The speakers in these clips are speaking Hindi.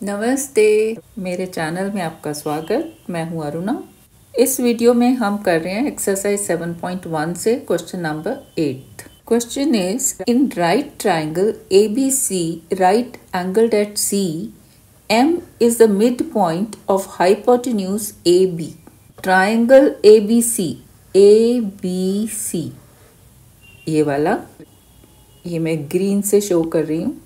नमस्ते, मेरे चैनल में आपका स्वागत। मैं हूं अरुणा। इस वीडियो में हम कर रहे हैं एक्सरसाइज 7.1 से question number 8। Question is in right triangle ABC right angled at C, M is the midpoint of hypotenuse AB. Triangle ABC ये वाला, ये मैं ग्रीन से शो कर रही हूँ।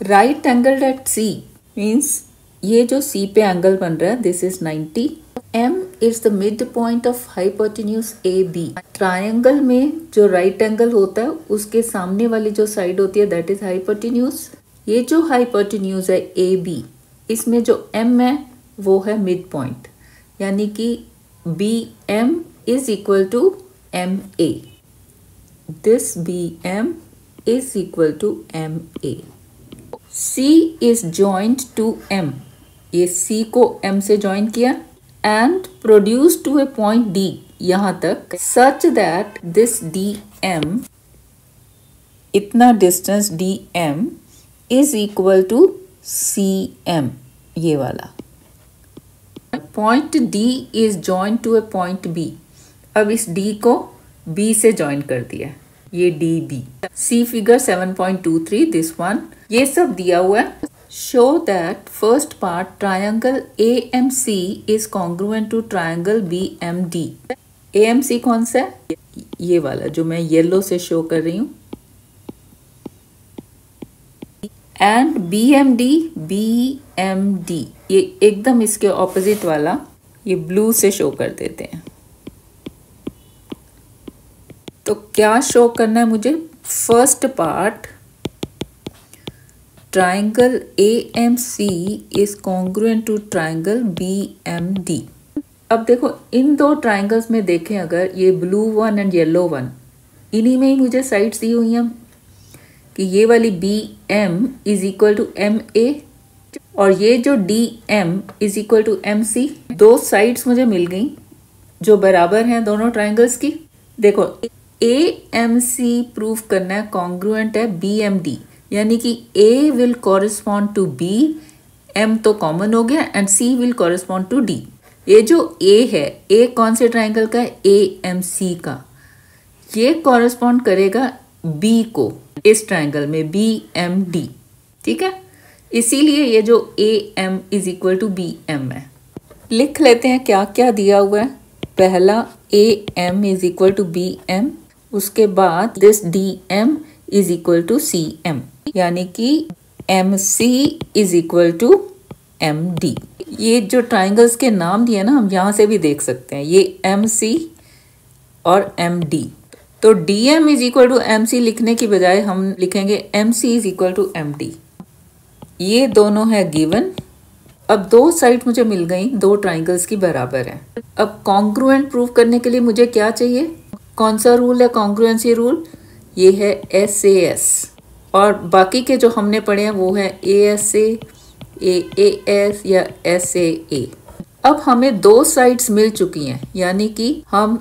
Right angle at C means ये जो C पे एंगल बन रहा है this is 90। M is the midpoint of hypotenuse AB। Triangle में जो राइट एंगल होता है उसके सामने वाली जो साइड होती है दैट इज हाइपोटेन्यूज। ये जो हाइपोटेन्यूज है AB, इसमें जो M है वो है मिड पॉइंट, यानी कि BM is equal to MA। This BM is equal to MA। C is joined to M, ये C को M से ज्वाइन किया and produced to a point D यहाँ तक such that this DM, इतना distance DM is equal to CM, ये वाला। Point D is joined to a point B। अब इस D को B से ज्वाइन कर दिया, ये DB। See figure 7.23 this one, ये सब दिया हुआ है। Show that first part triangle AMC is congruent to triangle BMD। AMC कौन सा है? ये वाला जो मैं येलो से शो कर रही हूँ। एंड BMD ये एकदम इसके ऑपोजिट वाला, ये ब्लू से शो कर देते हैं। तो क्या शो करना है मुझे? First part triangle AMC is congruent to triangle BMD। अब देखो इन दो ट्राइंगल्स में देखें, अगर ये blue one and yellow one, इन्हीं में ही मुझे साइड्स दी हुई हैं कि ये वाली BM is equal to MA और ये जो DM is equal to MC। दो साइड्स मुझे मिल गई जो बराबर हैं दोनों ट्राइंगल्स की। देखो AMC प्रूव करना है कॉन्ग्रुएंट है BMD, यानी कि A will correspond to B, M तो कॉमन हो गया, and C will correspond to D। ये जो A है, A कौन से ट्राइंगल का है? AMC का। ये कॉरेस्पॉन्ड करेगा B को इस ट्राइंगल में BMD, ठीक है। इसीलिए ये जो AM is equal to BM है। लिख लेते हैं क्या क्या दिया हुआ है। पहला AM is equal to BM, उसके बाद this DM is equal to CM, यानी कि MC is equal to MD। ये जो ट्राइंगल्स के नाम दिए ना, हम यहाँ से भी देख सकते हैं, ये MC और MD। तो DM is equal to MC लिखने की बजाय हम लिखेंगे MC is equal to MD। ये दोनों है गिवन। अब दो साइड मुझे मिल गई, दो ट्राइंगल्स की बराबर है। अब कॉन्ग्रुएंट प्रूव करने के लिए मुझे क्या चाहिए? कौन सा रूल है कॉन्ग्रुएंसी रूल? ये है SAS, और बाकी के जो हमने पढ़े हैं वो है ASA, AAS या SAA। अब हमें दो साइड्स मिल चुकी हैं, यानी कि हम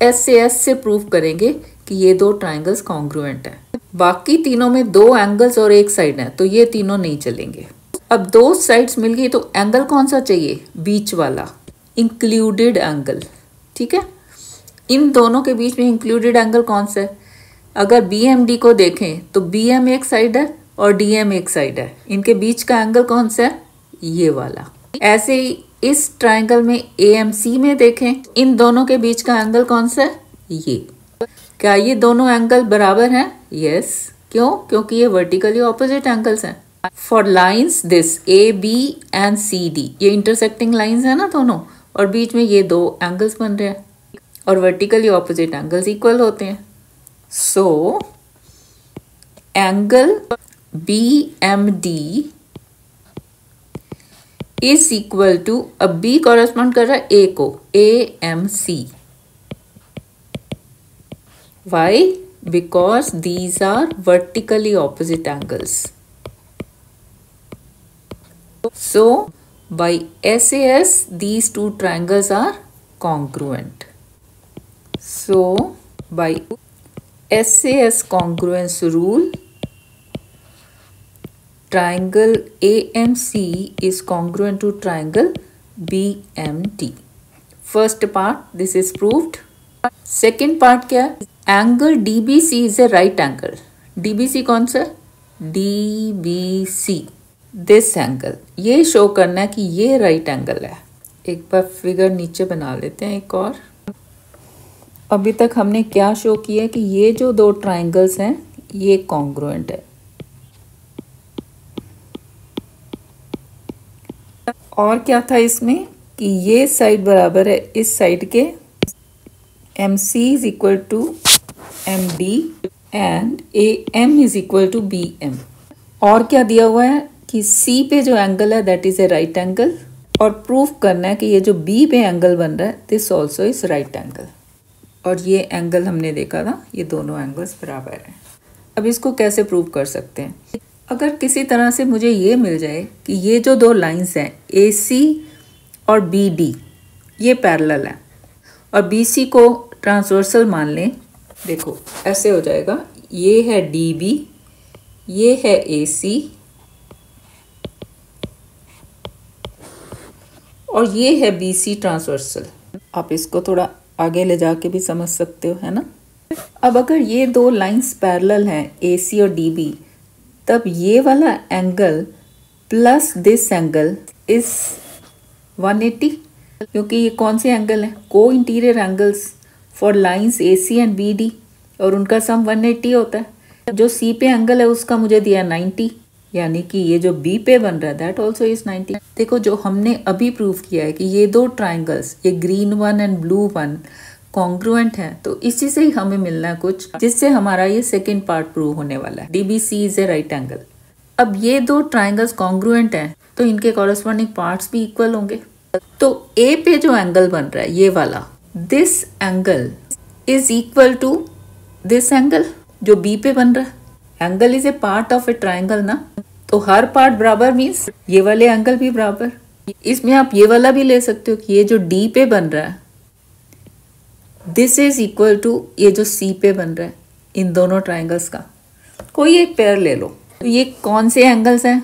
SAS से प्रूव करेंगे कि ये दो ट्राइंगल्स कॉन्ग्रुएंट हैं। बाकी तीनों में दो एंगल्स और एक साइड है, तो ये तीनों नहीं चलेंगे। अब दो साइड्स मिल गई, तो एंगल कौन सा चाहिए? बीच वाला, इंक्लूडेड एंगल, ठीक है। इन दोनों के बीच में इंक्लूडेड एंगल कौन सा है? अगर BMD को देखें तो BM एक साइड है और DM एक साइड है, इनके बीच का एंगल कौन सा है? ये वाला। ऐसे ही इस ट्राइंगल में AMC में देखें, इन दोनों के बीच का एंगल कौन सा है? ये। क्या ये दोनों एंगल बराबर हैं? यस। क्यों? क्योंकि ये वर्टिकली ऑपोजिट एंगल्स हैं। For lines this AB and CD, ये इंटरसेक्टिंग लाइन्स है ना दोनों, और बीच में ये दो एंगल्स बन रहे हैं, और वर्टिकली ऑपोजिट एंगल्स इक्वल होते हैं। So angle BMD is equal to, अब B कॉरेस्पॉन्ड कर रहा है A को, AMC। Why? Because these are vertically opposite angles. So by SAS these two triangles are congruent. So by SAS congruence rule. Triangle AMC is congruent to triangle BMD. First part, this is proved. Second part क्या है? Angle DBC is a right angle. DBC कौन सा? DBC. This angle. ये शो करना है कि ये right angle है. एक बार फिगर नीचे बना लेते हैं एक और. अभी तक हमने क्या शो किया कि ये जो दो ट्राइंगल्स हैं ये कॉन्ग्रुएंट है. और क्या था इसमें कि ये साइड बराबर है इस साइड के. MC is equal to MD and AM is equal to BM. और क्या दिया हुआ है कि C पे जो एंगल है that is a right angle. और प्रूफ करना है कि ये जो B पे एंगल बन रहा है this also is right angle. और ये एंगल हमने देखा था, ये दोनों एंगल्स बराबर हैं. अब इसको कैसे प्रूव कर सकते हैं? अगर किसी तरह से मुझे ये मिल जाए कि ये जो दो लाइंस हैं AC और BD ये पैरेलल हैं और BC को ट्रांसवर्सल मान लें. देखो ऐसे हो जाएगा, ये है DB, ये है AC और ये है BC ट्रांसवर्सल. आप इसको थोड़ा आगे ले जाके भी समझ सकते हो, है ना. अब अगर ये दो लाइंस पैरेलल हैं AC और DB, तब ये वाला angle plus this angle is 180. क्योंकि ये कौन से एंगल हैं? को interior angles for lines AC and BD और उनका सम 180 होता है. जो C पे एंगल है उसका मुझे दिया 90, यानी कि ये जो B पे बन रहा है दैट ऑल्सो इज 90. देखो जो हमने अभी प्रूव किया है कि ये दो ट्राइंगल्स, ये green one and blue one congruent है, तो इसी से ही हमें मिलना है कुछ जिससे हमारा ये सेकेंड पार्ट प्रूव होने वाला है. DBC is a right angle. अब ये दो ट्राइंगल्स कॉन्ग्रुएंट हैं तो इनके कॉरेस्पॉन्डिंग पार्ट्स भी इक्वल होंगे. तो A पे जो एंगल बन रहा है ये वाला, this angle is equal to this angle जो B पे बन रहा है. Angle is a part of a triangle ना, तो हर पार्ट बराबर मीन्स ये वाले एंगल भी बराबर. इसमें आप ये वाला भी ले सकते हो कि ये जो D पे बन रहा है दिस इज इक्वल टू ये जो C पे बन रहा है. इन दोनों ट्राइंगल्स का कोई एक पेयर ले लो. तो ये कौन से एंगल्स हैं?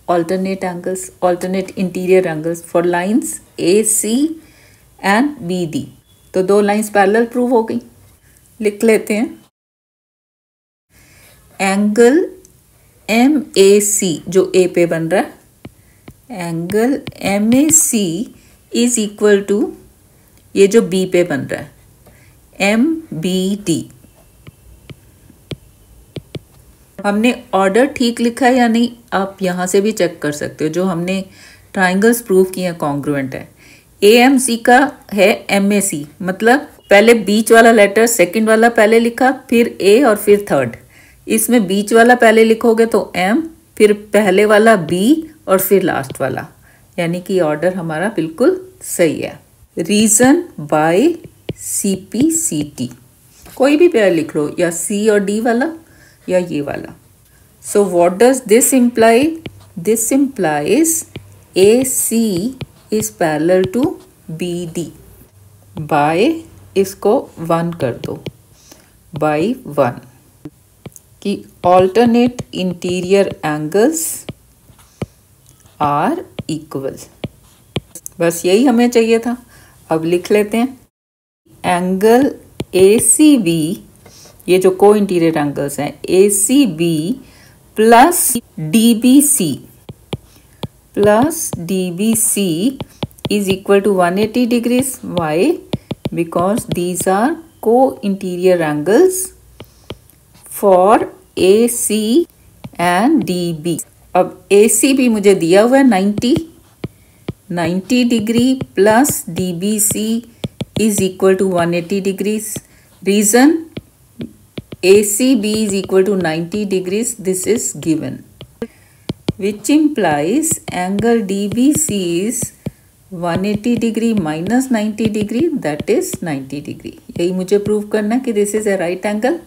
Alternate angles, alternate interior angles for lines AC and BD. तो दो लाइंस पैरेलल प्रूव हो गई. लिख लेते हैं. एंगल MAC जो A पे बन रहा है, angle MAC is equal to ये जो B पे बन रहा है MBD. हमने ऑर्डर ठीक लिखा है या नहीं आप यहाँ से भी चेक कर सकते हो. जो हमने ट्राइंगल्स प्रूव किए हैं कॉन्ग्रुएंट है. AMC का है MAC, मतलब पहले बीच वाला लेटर सेकंड वाला पहले लिखा, फिर A और फिर थर्ड. इसमें बीच वाला पहले लिखोगे तो M, फिर पहले वाला B और फिर लास्ट वाला, यानी कि ऑर्डर हमारा बिल्कुल सही है. Reason by CPCT. कोई भी पेयर लिख लो, या C और D वाला या ये वाला. So what does this imply? This implies AC is parallel to BD by, इसको 1 कर दो, बाय 1 कि alternate interior angles are equal. बस यही हमें चाहिए था. अब लिख लेते हैं. एंगल ACB, ये जो को इंटीरियर एंगल्स हैं ACB plus DBC is equal to 180 degrees. Why? Because these are co interior angles for AC and DB. अब AC भी मुझे दिया हुआ है 90 degree plus DBC is equal to 180 degrees. Reason ACB is equal to 90 degrees. This is given, which implies angle DBC is 180 degree minus 90 degree, that is 90 degree. यही मुझे प्रूव करना है कि this is a right angle.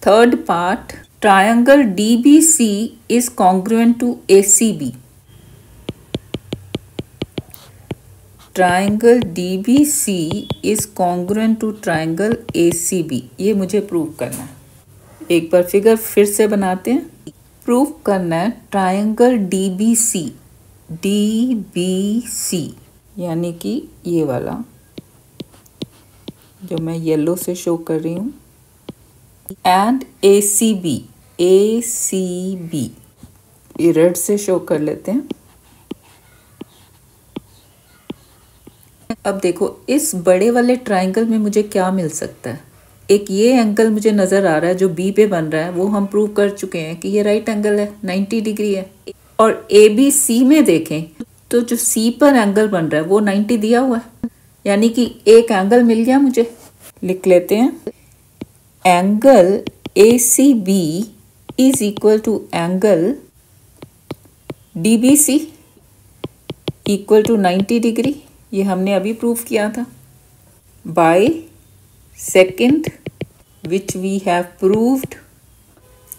Third part, triangle DBC is congruent to ACB. Triangle DBC is congruent to triangle ACB. ये मुझे प्रूव करना है. एक बार फिगर फिर से बनाते हैं। प्रूव करना है ट्रायंगल DBC यानी कि ये वाला जो मैं येलो से शो कर रही हूँ, एंड ACB ये रेड से शो कर लेते हैं। अब देखो इस बड़े वाले ट्रायंगल में मुझे क्या मिल सकता है। एक ये एंगल मुझे नज़र आ रहा है जो B पे बन रहा है, वो हम प्रूव कर चुके हैं कि ये राइट एंगल है, 90 डिग्री है। और ABC में देखें तो जो C पर एंगल बन रहा है वो 90 दिया हुआ है, यानी कि एक एंगल मिल गया मुझे। लिख लेते हैं angle ACB is equal to angle DBC equal to 90 degree. ये हमने अभी प्रूव किया था by second which we have proved.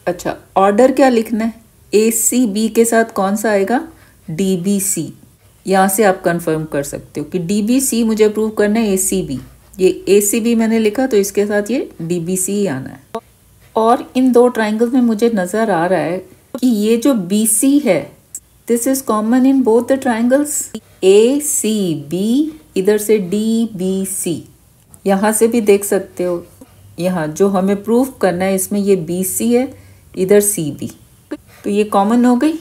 अच्छा, ऑर्डर क्या लिखना है, ACB के साथ कौन सा आएगा, DBC। यहाँ से आप कंफर्म कर सकते हो कि DBC मुझे प्रूव करना है ACB। ये ACB मैंने लिखा तो इसके साथ ये DBC ही आना है। और इन दो ट्राइंगल्स में मुझे नज़र आ रहा है कि ये जो BC है this is common in both the triangles. ACB इधर से DBC, यहाँ से भी देख सकते हो। यहाँ जो हमें प्रूफ करना है इसमें ये BC है, इधर CB, तो ये कॉमन हो गई।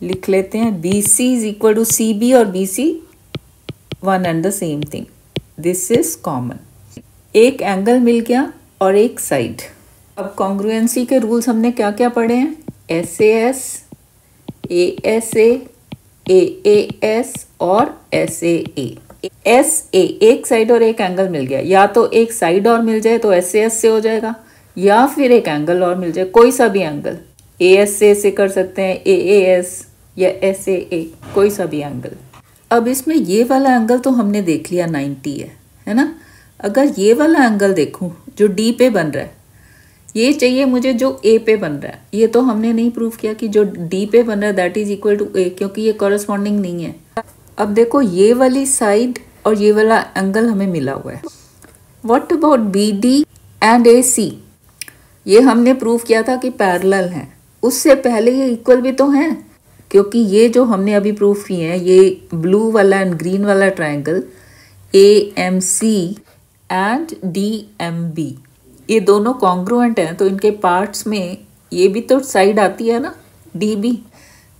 लिख लेते हैं BC is equal to CB और BC one and the same thing, this is common. एक एंगल मिल गया और एक साइड। अब कॉन्ग्रुएंसी के रूल्स हमने क्या क्या पढ़े हैं, SAS, ASA, AAS और SAA। SA एक साइड और एक एंगल मिल गया, या तो एक साइड और मिल जाए तो SAS से हो जाएगा, या फिर एक एंगल और मिल जाए, कोई सा भी एंगल, ASA से कर सकते हैं, AAS या SAA, कोई सा भी एंगल। अब इसमें ये वाला एंगल तो हमने देख लिया 90 है ना। अगर ये वाला एंगल देखूं जो D पे बन रहा है, ये चाहिए मुझे जो A पे बन रहा है। ये तो हमने नहीं प्रूव किया कि जो D पे बन रहा है that is equal to A, क्योंकि ये कॉरस्पॉन्डिंग नहीं है। अब देखो ये वाली साइड और ये वाला एंगल हमें मिला हुआ है। What about BD and AC, ये हमने प्रूव किया था कि पैरेलल हैं। उससे पहले ये इक्वल भी तो हैं, क्योंकि ये जो हमने अभी प्रूव किए हैं, ये ब्लू वाला एंड ग्रीन वाला ट्राइंगल AMC एंड DMB, ये दोनों कॉन्ग्रुएंट हैं, तो इनके पार्ट्स में ये भी तो साइड आती है ना DB,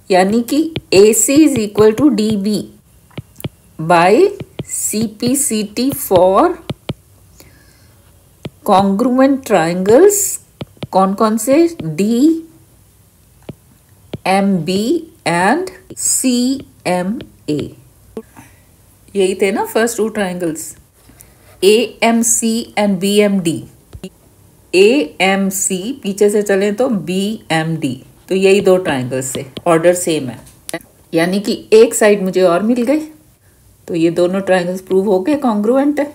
यानी कि AC is equal to DB by CPCT for congruent triangles. कौन कौन से, DMB एंड CMA, यही थे ना first two triangles. AMC and BMD, AMC पीछे से चले तो BMD, तो यही दो ट्राइंगल्स से ऑर्डर सेम है, यानी कि एक साइड मुझे और मिल गई, तो ये दोनों ट्राइंगल्स प्रूव हो गए कॉन्ग्रुएंट है।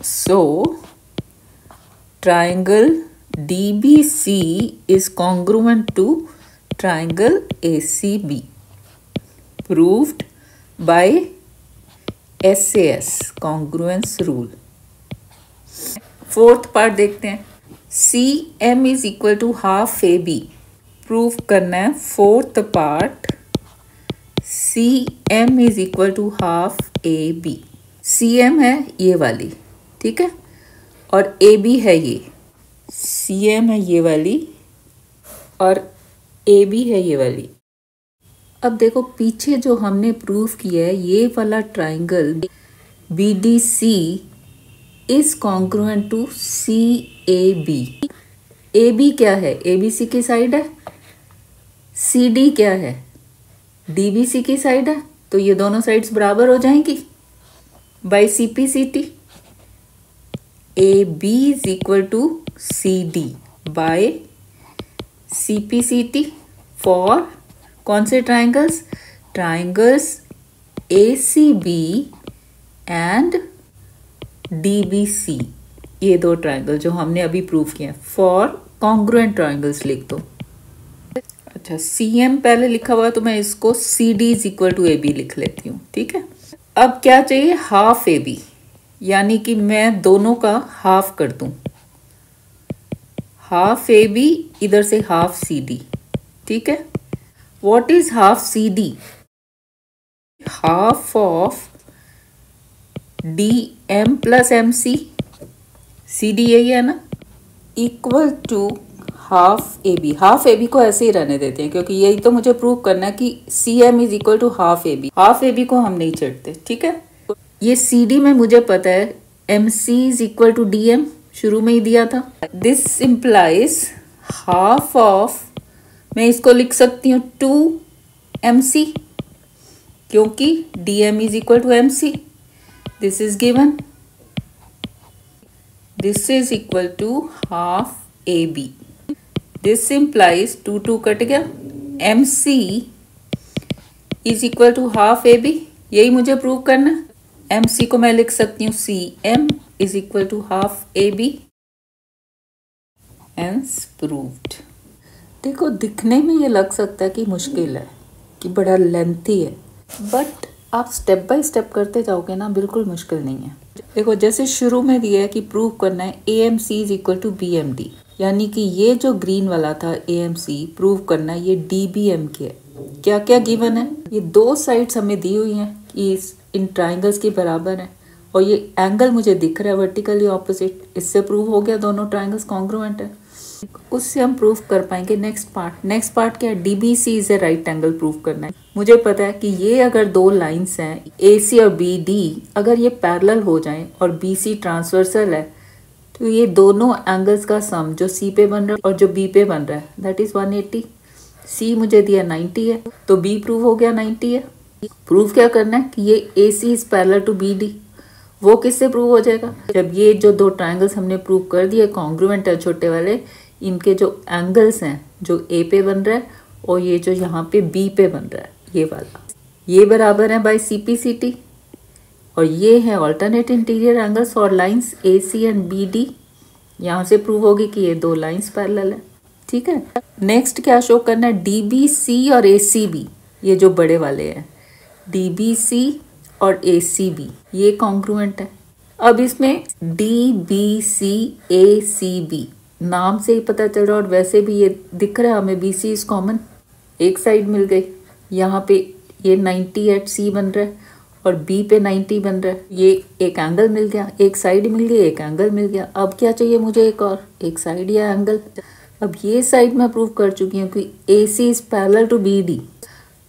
So triangle DBC is congruent to triangle ACB, proved by SAS congruence rule. Fourth part देखते हैं, CM is equal to half AB, prove करना है fourth part, CM is equal to half AB। CM है ये वाली, ठीक है, और AB है ये, CM है ये वाली और AB है ये वाली। अब देखो पीछे जो हमने प्रूफ किया है, ये वाला triangle BDC is congruent to CAB। AB क्या है, ABC की साइड है। CD क्या है, DBC की साइड है, तो ये दोनों साइड्स बराबर हो जाएंगी by CPCT। AB is equal to CD by CPCT for कौन से triangles, triangles ACB and DBC, ये दो ट्राइंगल जो हमने अभी प्रूव किए हैं। फॉर कॉन्ग्रुएंट ट्राइंगल्स लिख दो। अच्छा, CM पहले लिखा हुआ है तो मैं इसको CD is equal to AB लिख लेती हूँ, ठीक है। अब क्या चाहिए, हाफ AB, यानी कि मैं दोनों का हाफ कर दूं। हाफ ए बी, इधर से हाफ सी डी। ठीक है, what is half C D? Half of D M plus M C, C D यही है ना, equal to half A B. Half A B को ऐसे ही रहने देते हैं क्योंकि यही तो मुझे प्रूव करना है कि C M is equal to half A B. Half A B को हम नहीं छेड़ते। ठीक है, ये सी डी में मुझे पता है M C is equal to D M, शुरू में ही दिया था। दिस इम्प्लाइज हाफ ऑफ, मैं इसको लिख सकती हूँ 2mc, क्योंकि dm is equal to mc। This is given, this is equal to half ab। This implies 2 कट गया, mc is equal to half ab, यही मुझे प्रूव करना। mc को मैं लिख सकती हूँ cm is equal to half ab। Hence proved। देखो, दिखने में ये लग सकता है कि मुश्किल है, कि बड़ा लेंथी है, बट आप स्टेप बाय स्टेप करते जाओगे ना, बिल्कुल मुश्किल नहीं है। देखो, जैसे शुरू में दिया है कि प्रूव करना है AMC is equal to BMD, यानी कि ये जो ग्रीन वाला था AMC प्रूव करना है ये DBM के है। क्या क्या गिवन है? ये दो साइड्स हमें दी हुई हैं कि इन ट्राइंगल्स के बराबर है, और ये एंगल मुझे दिख रहा है वर्टिकली ऑपोजिट, इससे प्रूव हो गया दोनों ट्राइंगल्स कॉन्ग्रुएंट है। उससे हम प्रूव कर पाएंगे नेक्स्ट पार्ट क्या है? DBC is a right angle prove करना है। मुझे पता है कि ये अगर दो लाइंस हैं AC और BD, अगर ये पैरेलल हो जाएं और BC ट्रांसवर्सल है, तो ये दोनों एंगल्स का सम जो C पे बन रहा है और जो B पे बन रहा है दैट इज 180। C मुझे दिया 90 है, तो B प्रूव हो गया 90 है। प्रूव क्या करना है कि ये AC is parallel to BD। वो किससे प्रूव हो जाएगा? जब ये जो दो ट्राइंगल्स हमने प्रूव कर दिए कॉन्ग्रुएंट है छोटे वाले, इनके जो एंगल्स हैं जो A पे बन रहा है और ये जो यहाँ पे B पे बन रहा है ये वाला, ये बराबर है बाय CPCT, और ये है ऑल्टरनेट इंटीरियर एंगल्स और लाइंस AC एंड BD। यहाँ से प्रूव होगी कि ये दो लाइंस पैरेलल है। ठीक है, नेक्स्ट क्या शो करना है? DBC और ACB, ये जो बड़े वाले हैं DBC और ACB, ये कॉन्ग्रुएंट है। अब इसमें DBC ACB नाम से ही पता चल रहा है, और वैसे भी ये दिख रहा है हमें BC इज कॉमन, एक साइड मिल गई। यहाँ पे ये 90 एट C बन रहा है और B पे 90 बन रहा है, ये एक एंगल मिल गया, एक साइड मिल गई, एक एंगल मिल गया। अब क्या चाहिए मुझे? एक और, एक साइड या एंगल। अब ये साइड मैं प्रूव कर चुकी हूँ कि AC is parallel to BD,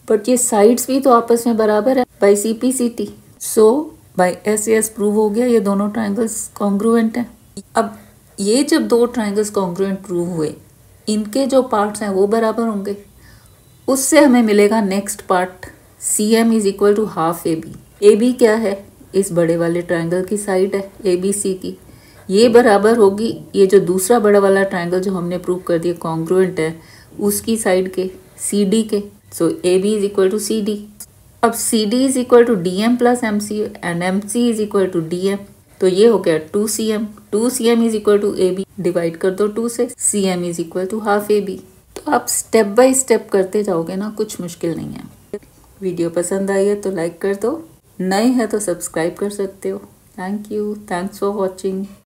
but ये साइड्स भी तो आपस में बराबर है by CPCT। So by SAS prove हो गया ये दोनों ट्राइंगल्स कॉन्ग्रुएंट हैं। अब ये जब दो ट्राइंगल्स कॉन्ग्रुएंट प्रूव हुए, इनके जो पार्ट्स हैं वो बराबर होंगे, उससे हमें मिलेगा next part CM is equal to half AB। AB क्या है? इस बड़े वाले ट्राइंगल की साइड है ABC की, ये बराबर होगी ये जो दूसरा बड़ा वाला ट्राइंगल जो हमने प्रूव कर दिया कॉन्ग्रुएंट है उसकी साइड के CD के। So AB is equal to CD। अब CD is equal to DM plus MC and MC is equal to DM, तो ये हो गया 2CM। 2CM is equal to AB, divide कर दो 2 से, CM is equal to half AB। तो आप स्टेप बाय स्टेप करते जाओगे ना, कुछ मुश्किल नहीं है। वीडियो पसंद आई है तो लाइक कर दो, नए हैं तो सब्सक्राइब कर सकते हो। Thank you, thanks for watching.